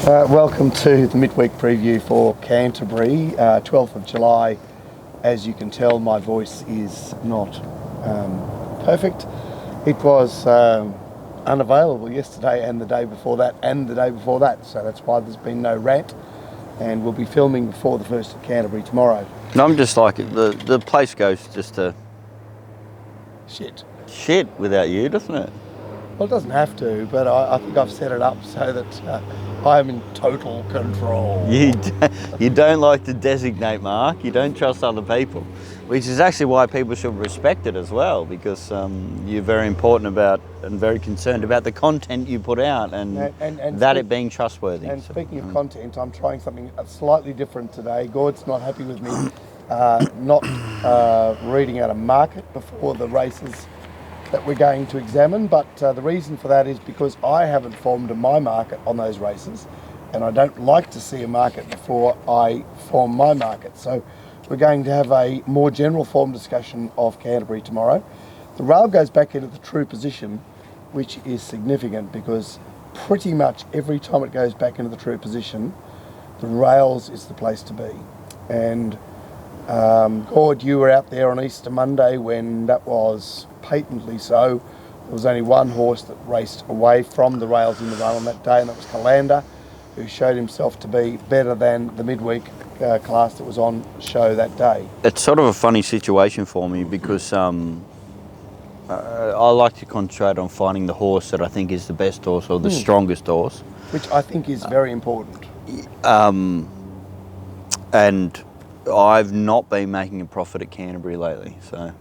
Welcome to the midweek preview for Canterbury, 12th of July. As you can tell, my voice is not perfect. It was unavailable yesterday and the day before that and the day before that, so that's why there's been no rant, and we'll be filming before the first of Canterbury tomorrow. And I'm just like, the place goes just to shit without you, doesn't it? Well, it doesn't have to, but I think I've set it up so that I am in total control. You don't like to designate, Mark. You don't trust other people, which is actually why people should respect it as well, because you're very important about and very concerned about the content you put out and that it being trustworthy. And speaking of content, I'm trying something slightly different today. Gord's not happy with me not reading out a market before the races that we're going to examine, but the reason for that is because I haven't formed my market on those races, and I don't like to see a market before I form my market. So we're going to have a more general form discussion of Canterbury tomorrow. The rail goes back into the true position, which is significant because pretty much every time it goes back into the true position, the rails is the place to be. And Gord, you were out there on Easter Monday when that was patently so. There was only one horse that raced away from the rails in the run on that day, and that was Calander, who showed himself to be better than the midweek class that was on show that day. It's sort of a funny situation for me because I like to concentrate on finding the horse that I think is the best horse or the strongest horse. Which I think is very important. And I've not been making a profit at Canterbury lately, so...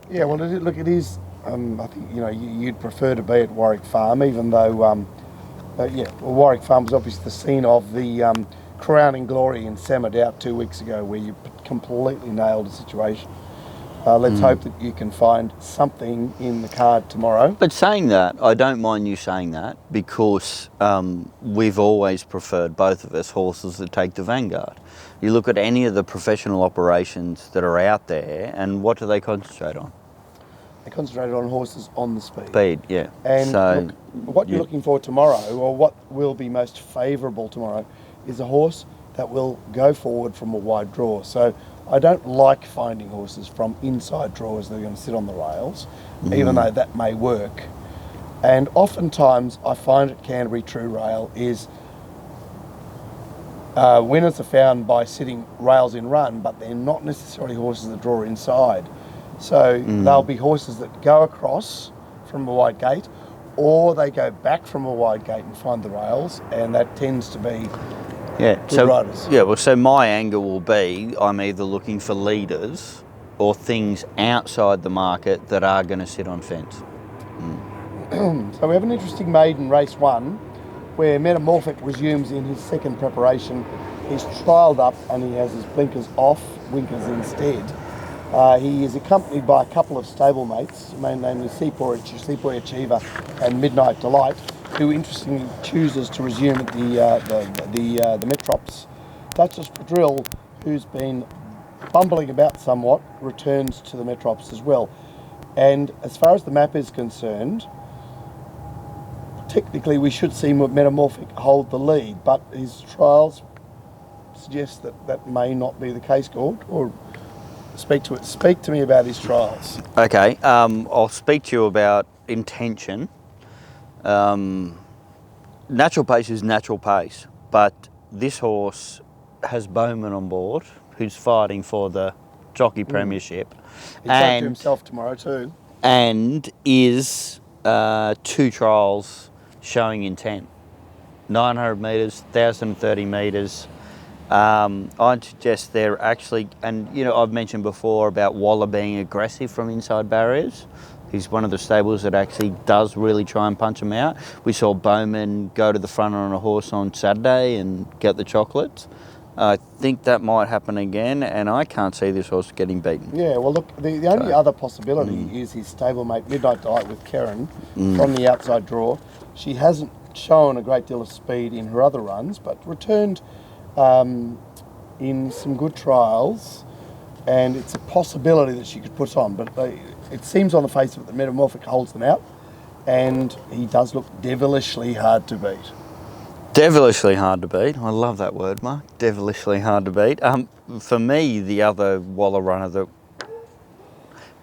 Yeah, well, it is. I think you'd prefer to be at Warwick Farm, even though, Warwick Farm was obviously the scene of the crowning glory in Samadoubt 2 weeks ago, where you completely nailed the situation. Let's hope that you can find something in the card tomorrow. But saying that, I don't mind you saying that, because we've always preferred, both of us, horses that take the vanguard. You look at any of the professional operations that are out there, and what do they concentrate on? They concentrate on horses on the speed. Speed, yeah. And so, what you're looking for tomorrow, or what will be most favourable tomorrow, is a horse that will go forward from a wide draw. So I don't like finding horses from inside draws that are going to sit on the rails, even though that may work. And oftentimes I find at Canterbury True Rail is winners are found by sitting rails in run, but they're not necessarily horses that draw inside. So they'll be horses that go across from a wide gate, or they go back from a wide gate and find the rails, and that tends to be good riders. Yeah, well, so my angle will be I'm either looking for leaders or things outside the market that are going to sit on fence. So we have an interesting maiden race 1, where Metamorphic resumes in his second preparation. He's trialled up and he has his blinkers off, winkers instead. He is accompanied by a couple of stablemates, namely Sepoy Achiever and Midnight Delight, who interestingly chooses to resume at the Metrops. Duchess Padrille, who's been bumbling about somewhat, returns to the Metrops as well. And as far as the map is concerned, technically we should see Metamorphic hold the lead, but his trials suggest that that may not be the case, Gord, or speak to me about his trials. Okay, I'll speak to you about intention. Natural pace is natural pace, but this horse has Bowman on board, who's fighting for the jockey premiership. He's up to himself tomorrow too. And is 2 trials showing intent. 900 metres, 1,030 metres. I'd suggest they're actually, and I've mentioned before about Waller being aggressive from inside barriers. He's one of the stables that actually does really try and punch them out. We saw Bowman go to the front on a horse on Saturday and get the chocolates. I think that might happen again, and I can't see this horse getting beaten. Yeah, well, look, the only other possibility is his stablemate Midnight Delight with Karen from the outside draw. She hasn't shown a great deal of speed in her other runs, but returned in some good trials, and it's a possibility that she could put on, but it seems on the face of it that Metamorphic holds them out, and he does look devilishly hard to beat. Devilishly hard to beat. I love that word, Mark. Devilishly hard to beat. For me, the other Waller runner that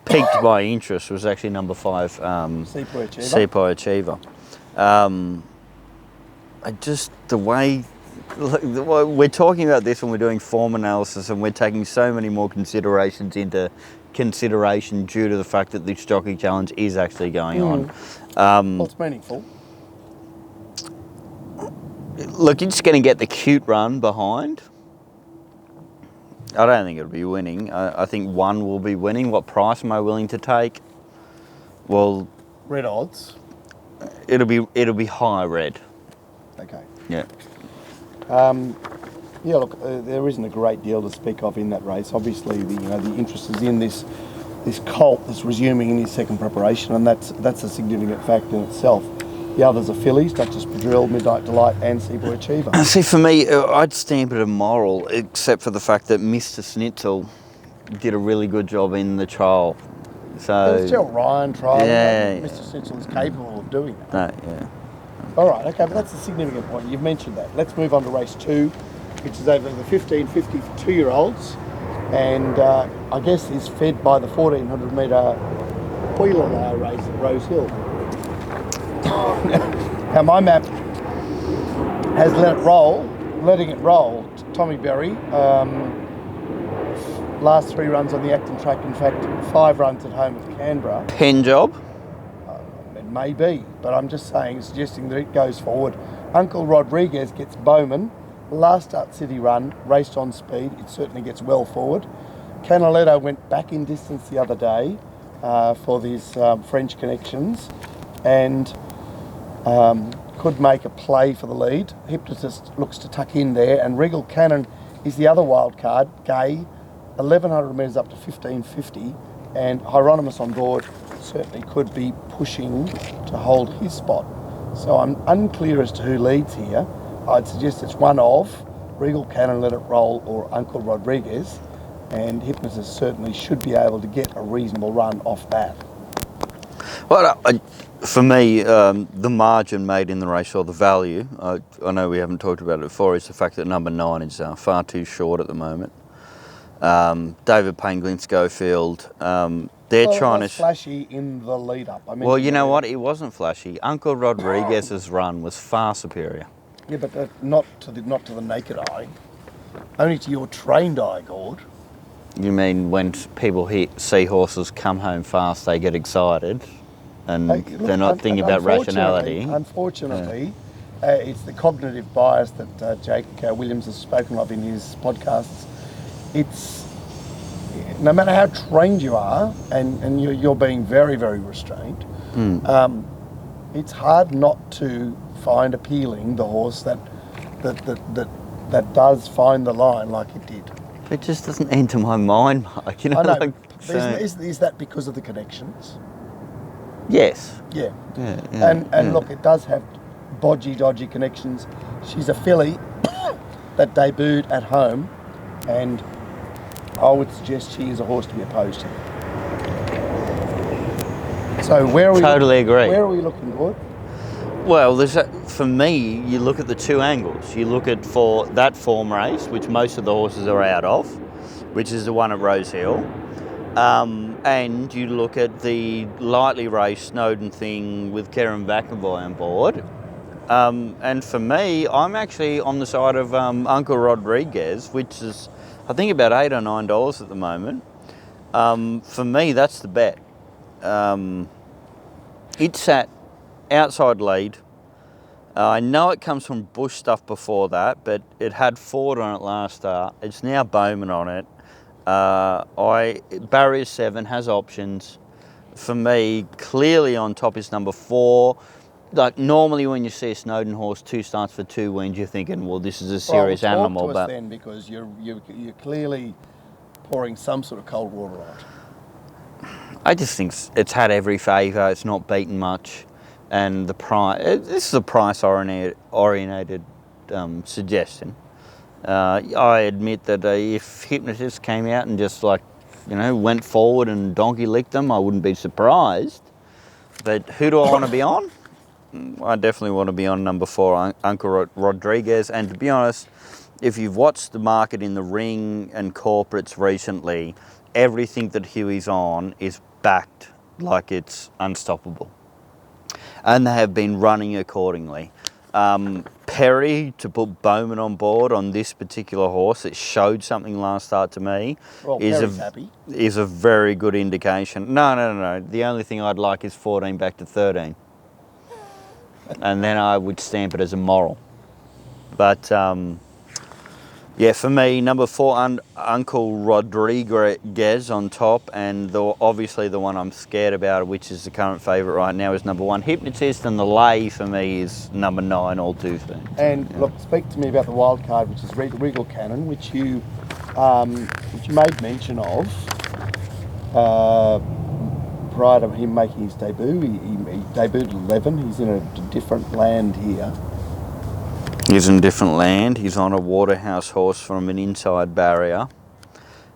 piqued my interest was actually number 5, Sepoy Achiever. The way we're talking about this when we're doing form analysis, and we're taking so many more considerations into consideration due to the fact that this jockey challenge is actually going on. Well, it's meaningful. Look, you're just going to get the cute run behind. I don't think it'll be winning. I think 1 will be winning. What price am I willing to take? Well, red odds. It'll be high red. Okay. Yeah. Yeah. Look, there isn't a great deal to speak of in that race. Obviously, the interest is in this colt that's resuming in his second preparation, and that's a significant fact in itself. The others are fillies, Duchess Padrille, Midnight Delight, and Seaboy Achiever. See, for me, I'd stamp it immoral, except for the fact that Mr. Schnitzel did a really good job in the trial. So It's still Ryan trial. Yeah. Mr. Schnitzel is capable of doing that. no, yeah. All right, okay, but that's a significant point. You've mentioned that. Let's move on to race 2, which is over the 1550 for 2-year-olds, and I guess is fed by the 1400 metre Pearla race at Rose Hill. Now my map has letting it roll. Tommy Berry, last 3 runs on the Acton track. In fact, 5 runs at home at Canberra. Pen job. It may be, but I'm just suggesting that it goes forward. Uncle Rodriguez gets Bowman. Last start city run, raced on speed. It certainly gets well forward. Canaletto went back in distance the other day for these French connections, and could make a play for the lead. Hypnotist looks to tuck in there, and Regal Cannon is the other wild card. Gay, 1100 metres up to 1550, and Hieronymus on board certainly could be pushing to hold his spot. So I'm unclear as to who leads here. I'd suggest it's one of Regal Cannon, Let It Roll, or Uncle Rodriguez, and Hypnotist certainly should be able to get a reasonable run off that. Well, for me, the margin made in the race, or the value, I know we haven't talked about it before, is the fact that number 9 is far too short at the moment. David Penguin, Schofield, trying to... flashy in the lead-up. Well, you know what? It wasn't flashy. Uncle Rodriguez's run was far superior. Yeah, but not to the naked eye. Only to your trained eye, Gord. You mean when people see horses come home fast, they get excited? And they're not thinking about rationality. Unfortunately, it's the cognitive bias that Jake Williams has spoken of in his podcasts. It's no matter how trained you are, and you're being very, very restrained. It's hard not to find appealing the horse that does find the line like it did. It just doesn't enter my mind, Mike. You know, I know. like, Is that because of the connections? Yes. Yeah. And look, it does have dodgy connections. She's a filly that debuted at home, and I would suggest she is a horse to be opposed to. So where are we? Totally agree. Where are we looking, Gord? Well, for me, you look at the 2 angles. You look at for that form race, which most of the horses are out of, which is the one at Rose Hill. And you look at the lightly raced Snowden thing with Karen Vackenboy on board. And for me, I'm actually on the side of Uncle Rodriguez, which is, I think, about $8 or $9 at the moment. For me, that's the bet. It sat outside lead. I know it comes from bush stuff before that, but it had Ford on it last start. It's now Bowman on it. Barrier 7 has options. For me, clearly on top is number 4. Like, normally when you see a Snowden horse 2 starts for 2 wins, you're thinking, well, this is a serious animal. Talk to us then, because you're clearly pouring some sort of cold water on it. I just think it's had every favour. It's not beaten much, and the price. This is a price-oriented suggestion. I admit that if Hypnotist came out and just went forward and donkey licked them, I wouldn't be surprised. But who do I want to be on? I definitely want to be on number 4, Uncle Rodriguez. And to be honest, if you've watched the market in the ring and corporates recently, everything that Huey's on is backed like it's unstoppable. And they have been running accordingly. Perry, to put Bowman on board on this particular horse, it showed something last start to me, Well, is a very good indication. No. The only thing I'd like is 14 back to 13. And then I would stamp it as a moral. But yeah, for me, number 4, Uncle Rodriguez on top, and obviously the one I'm scared about, which is the current favourite right now, is number 1, Hypnotist, and the lay for me is number 9, All Too Soon. And look, speak to me about the wild card, which is Regal Cannon, which you made mention of prior to him making his debut. He debuted at 11. He's in a different land here. He's in a different land. He's on a Waterhouse horse from an inside barrier.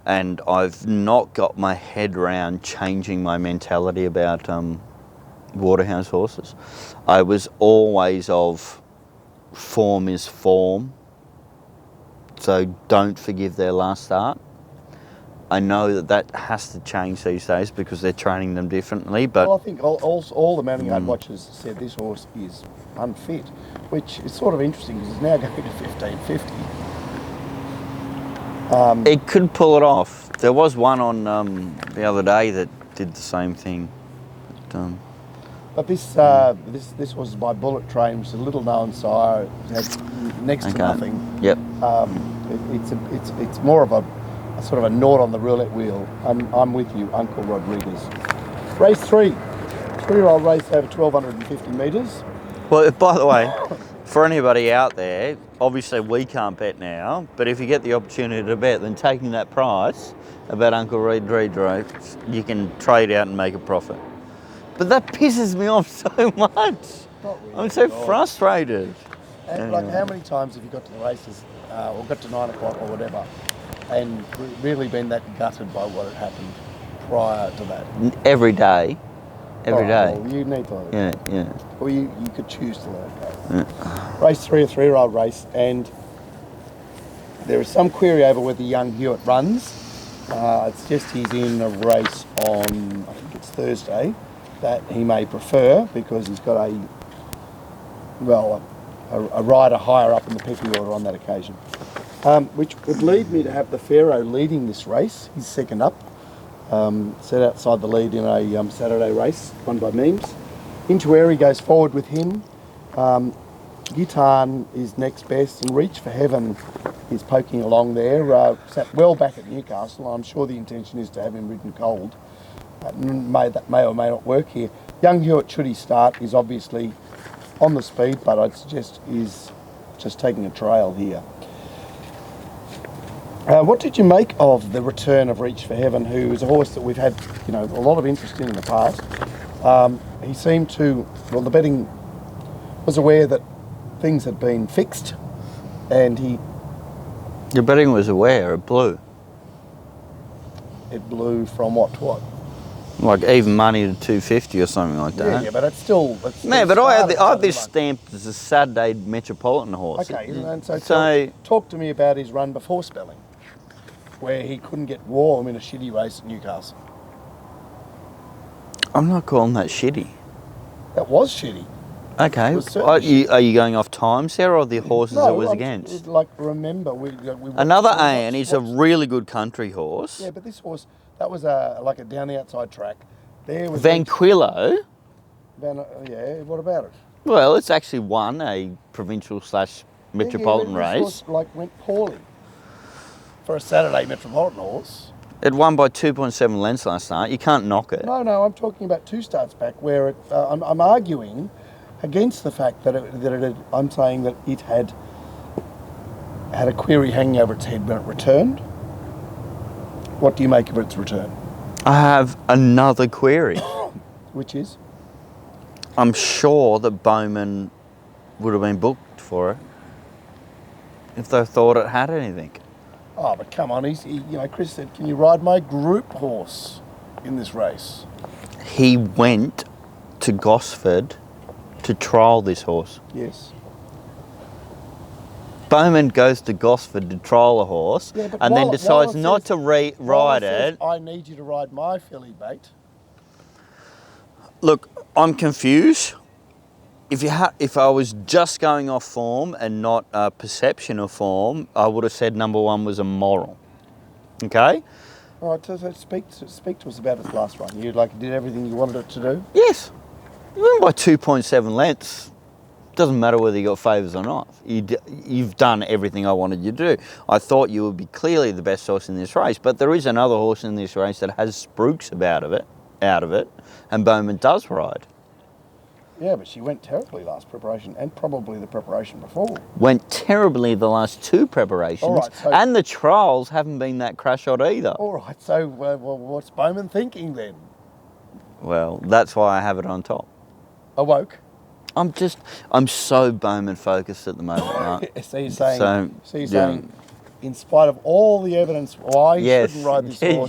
And I've not got my head around changing my mentality about Waterhouse horses. I was always of form is form. So don't forgive their last start. I know that has to change these days because they're training them differently. But well, I think all the mounting yard watchers said this horse is unfit, which is sort of interesting because it's now going to 1550. It could pull it off. There was one on the other day that did the same thing. But this was by Bullet Train, which is a little known sire. It had next to nothing. Yep. It's more of a sort of a knot on the roulette wheel. I'm with you, Uncle Rodriguez. Race 3, 3-year-old race over 1,250 metres. Well, by the way, for anybody out there, obviously we can't bet now, but if you get the opportunity to bet, then taking that price about Uncle Rodriguez, you can trade out and make a profit. But that pisses me off so much. Really, I'm so frustrated. And like, how many times have you got to the races, or got to 9 o'clock or whatever, and really been that gutted by what had happened prior to that? Every day. Every day. Well, you need to. Yeah. Or you could choose to let it go. Yeah. Race 3, a 3-year-old race, and there is some query over whether young Hewitt runs. It's just he's in a race on, I think it's Thursday, that he may prefer because he's got a rider higher up in the pecking order on that occasion. Which would lead me to have the Pharaoh leading this race. He's second up, set outside the lead in a Saturday race, won by Memes. Intueri goes forward with him. Gitan is next best, and Reach for Heaven is poking along there. Sat well back at Newcastle. I'm sure the intention is to have him ridden cold. That may or may not work here. Young Hewitt, should he start, is obviously on the speed, but I'd suggest is just taking a trail here. What did you make of the return of Reach for Heaven, who is a horse that we've had, a lot of interest in the past? He seemed to, the betting was aware that things had been fixed, and The betting was aware, it blew. It blew from what to what? Like even money to 250 or something like that. Yeah, but it's still. Man, but I had this stamped as a Saturday Metropolitan horse. Okay, and so talk to me about his run before Spelling, where he couldn't get warm in a shitty race at Newcastle. I'm not calling that shitty. That was shitty. Okay, are you going off time, Sarah, or the horses it was against? Remember, we Another Anne is a really good country horse. Yeah, but this horse, that was like a down the outside track. There was Vanquillo. Yeah, what about it? Well, it's actually won a provincial / metropolitan race. This horse, went poorly for a Saturday metropolitan horse. It won by 2.7 lengths last night. You can't knock it. No, I'm talking about 2 starts back where I'm arguing against the fact that I'm saying that it had a query hanging over its head when it returned. What do you make of its return? I have another query. Which is? I'm sure that Bowman would have been booked for it if they thought it had anything. Oh, but come on, Chris said, can you ride my group horse in this race? He went to Gosford to trial this horse. Yes. Bowman goes to Gosford to trial a horse, and then decides not to ride it. I need you to ride my filly, mate. Look, I'm confused. If I was just going off form and not a perception of form, I would have said number one was immoral. Okay? All right, so speak to us about its last run. You did everything you wanted it to do? Yes. You win by 2.7 lengths. Doesn't matter whether you got favours or not. You've done everything I wanted you to do. I thought you would be clearly the best horse in this race, but there is another horse in this race that has spruiks out of it, and Bowman does ride. Yeah, but she went terribly last preparation and probably the preparation before. Went terribly the last two preparations, all right, so, and the trials haven't been that crash hot either. All right, so what's Bowman thinking then? Well, that's why I have it on top. Awoke. I'm so Bowman focused at the moment, right? So you're saying, in spite of all the evidence why he shouldn't ride this horse.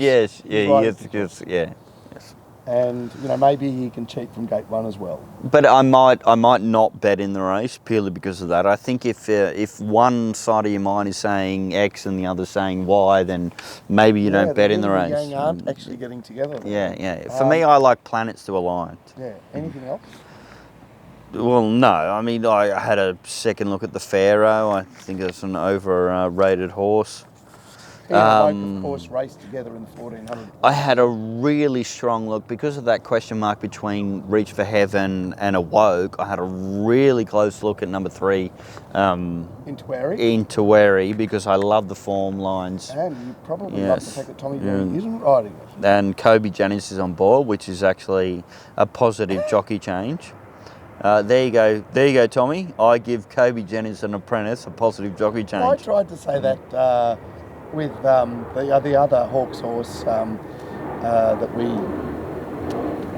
Yes. And maybe he can cheat from gate one as well. But I might not bet in the race purely because of that. I think if one side of your mind is saying X and the other saying Y, then maybe you don't bet in the race. The yang aren't actually getting together. Yeah. For me, I like planets to align. Yeah. Anything else? Well, no. I mean, I had a second look at the Pharaoh. I think it's an overrated horse. He and Woke, of course, raced together in the 1400. I had a really strong look because of that question mark between Reach for Heaven and Awoke. I had a really close look at number 3, Into Wary, because I love the form lines. And you probably love the fact that Tommy Boone isn't riding it. And Kobe Jennings is on board, which is actually a positive jockey change. There you go, Tommy. I give Kobe Jennings an apprentice a positive jockey change. I tried to say that with the other Hawks horse that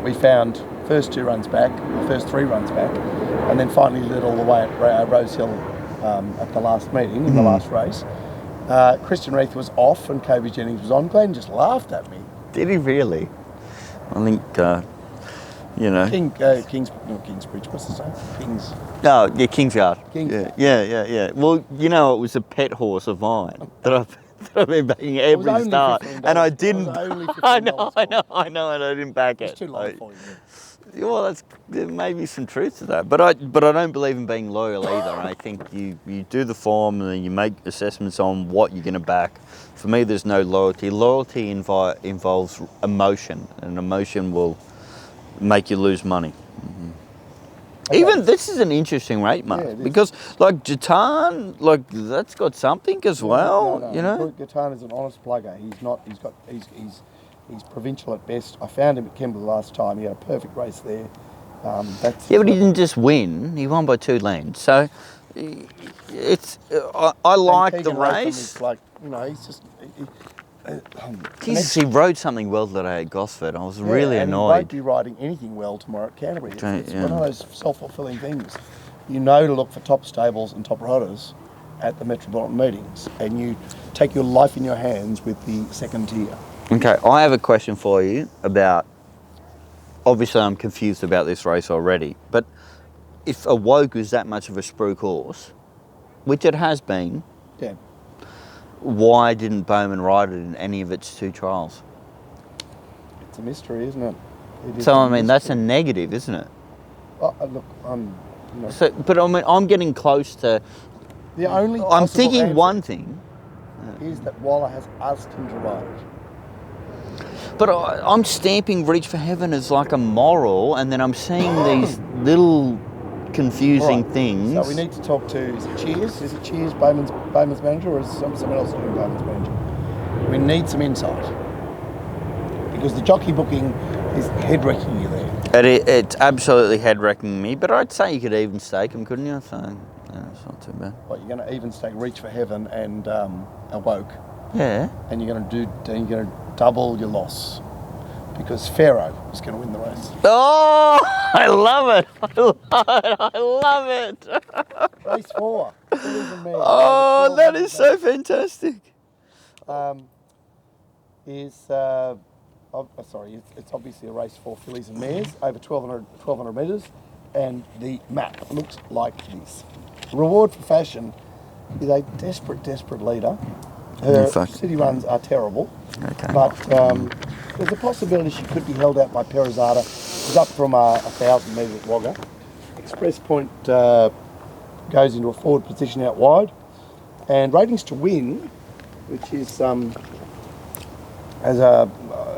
we found first 2 runs back, the first 3 runs back, and then finally led all the way at Rose Hill at the last meeting, in the last race. Christian Reith was off and Kobe Jennings was on. Glenn just laughed at me. Did he really? I think... Kingsbridge, what's his name? Kingsguard. Yeah. Well, it was a pet horse of mine that I've been backing every start, and I didn't. I know, and I didn't back it. It's too low for you. Well, there may be some truth to that, but I don't believe in being loyal either. I think you do the form and then you make assessments on what you're going to back. For me, there's no loyalty. Loyalty involves emotion, and emotion will make you lose money. Okay. Even this is an interesting rate, Mark, because like Jatan, that's got something as well. No. Jatan is an honest plugger. He's provincial at best. I found him at Kimberley last time. He had a perfect race there. But he didn't just win. He won by 2 lengths. So I like the race. He's just. He rode something well today at Gosford. I was really annoyed. He won't be riding anything well tomorrow at Canterbury. It's one of those self-fulfilling things. You know to look for top stables and top riders at the Metropolitan meetings, and you take your life in your hands with the second tier. Okay, I have a question for you about... Obviously, I'm confused about this race already, but if Awoke is that much of a spruik horse, which it has been... Yeah. Why didn't Bowman ride it in any of its 2 trials? It's a mystery, isn't it? That's a negative, isn't it? Look, I'm getting close to... The only I'm thinking one thing... is that Waller has asked him to ride it. But I'm stamping Reach for Heaven as like a moral, and then I'm seeing these little... confusing things. So we need to talk to, is it Cheers, Bowman's manager, or is someone else doing Bowman's manager? We need some insight. Because the jockey booking is head-wrecking you there. It's absolutely head-wrecking me, but I'd say you could even stake them, couldn't you? So, it's not too bad. You're going to even stake Reach for Heaven and Awoke. Yeah. And you're going to double your loss. Because Pharaoh is going to win the race. Oh, I love it. I love it. Race 4. Oh, that is so fantastic. It's obviously a race for fillies and mares over 1,200 metres. and the map looks like this. Reward for Fashion is a desperate, desperate leader. Her city runs are terrible, but there's a possibility she could be held out by Perazada. She's up from 1,000 metres at Wagga. Express Point goes into a forward position out wide, and Ratings to Win, which is has a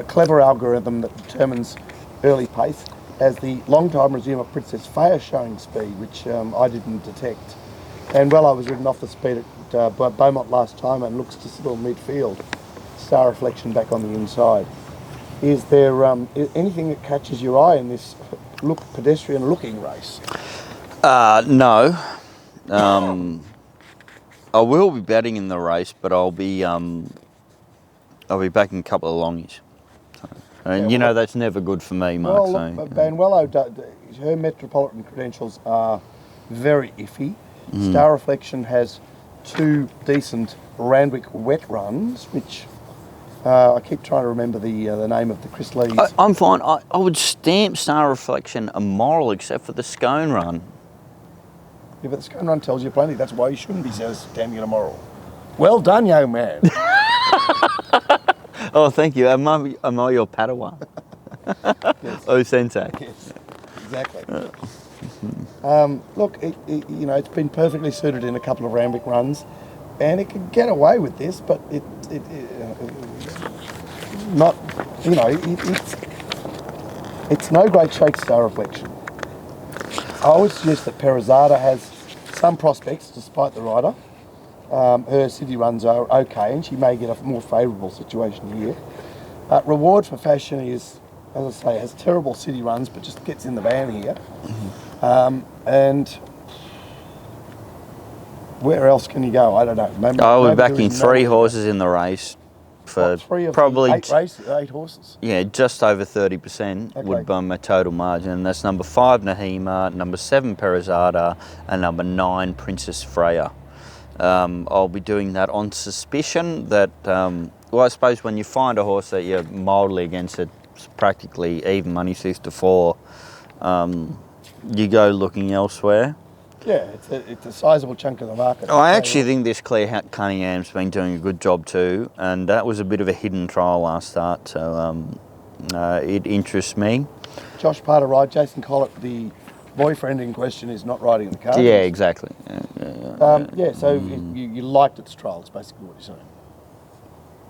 clever algorithm that determines early pace, has the long-time resumer Princess Faya showing speed, which I didn't detect. And I was ridden off the speed at Beaumont last time and looks to still midfield. Star Reflection back on the inside. Is there anything that catches your eye in this pedestrian-looking race? No. I will be betting in the race, but I'll be backing a couple of longies. And that's never good for me, Mark. Well, look, Banuelo, her metropolitan credentials are very iffy. Star Reflection has 2 decent Randwick wet runs, which I keep trying to remember the name of the Chris Lees. I'm fine. I would stamp Star Reflection immoral, except for the Scone run. Yeah, but the Scone run tells you plenty. That's why you shouldn't be stamping it immoral. Well done, young man. Oh, thank you. Am I your Padawan? Yes. Oh, Sensei. Yes, exactly. Look, it's been perfectly suited in a couple of Randwick runs, and it can get away with this, but it's no great shake, Star Reflection. I would suggest that Perazada has some prospects, despite the rider. Her city runs are okay, and she may get a more favourable situation here. Reward for Fashion is, as I say, has terrible city runs, but just gets in the van here. And where else can you go? I don't know. We're backing 3 horses in the race for probably 8 horses. Yeah, just over 30% would be my total margin. And that's number 5 Nahima, number 7 Perazada, and number 9 Princess Freya. I'll be doing that on suspicion that, I suppose when you find a horse that you're mildly against, it's practically even money 6-4, you go looking elsewhere. Yeah, it's a sizable chunk of the market. I actually think this Claire Cunningham's been doing a good job too, and that was a bit of a hidden trial last start, so it interests me. Josh Parter ride, Jason Collett, the boyfriend in question, is not riding in the car. Yeah, exactly. So you liked its trial, is basically what you're saying.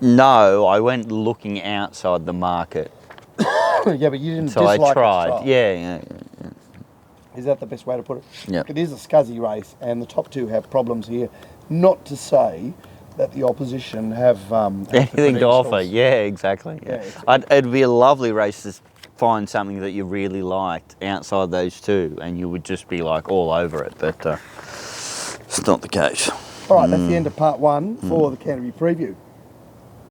No, I went looking outside the market. Yeah, but you didn't so dislike I tried. its trial. Yeah. Is that the best way to put it? Yeah. It is a scuzzy race, and the top 2 have problems here. Not to say that the opposition have anything to offer. Yeah, exactly. Yeah. It'd be a lovely race to find something that you really liked outside those 2, and you would just be like all over it. But it's not the case. All right, that's the end of part 1 for the Canterbury preview.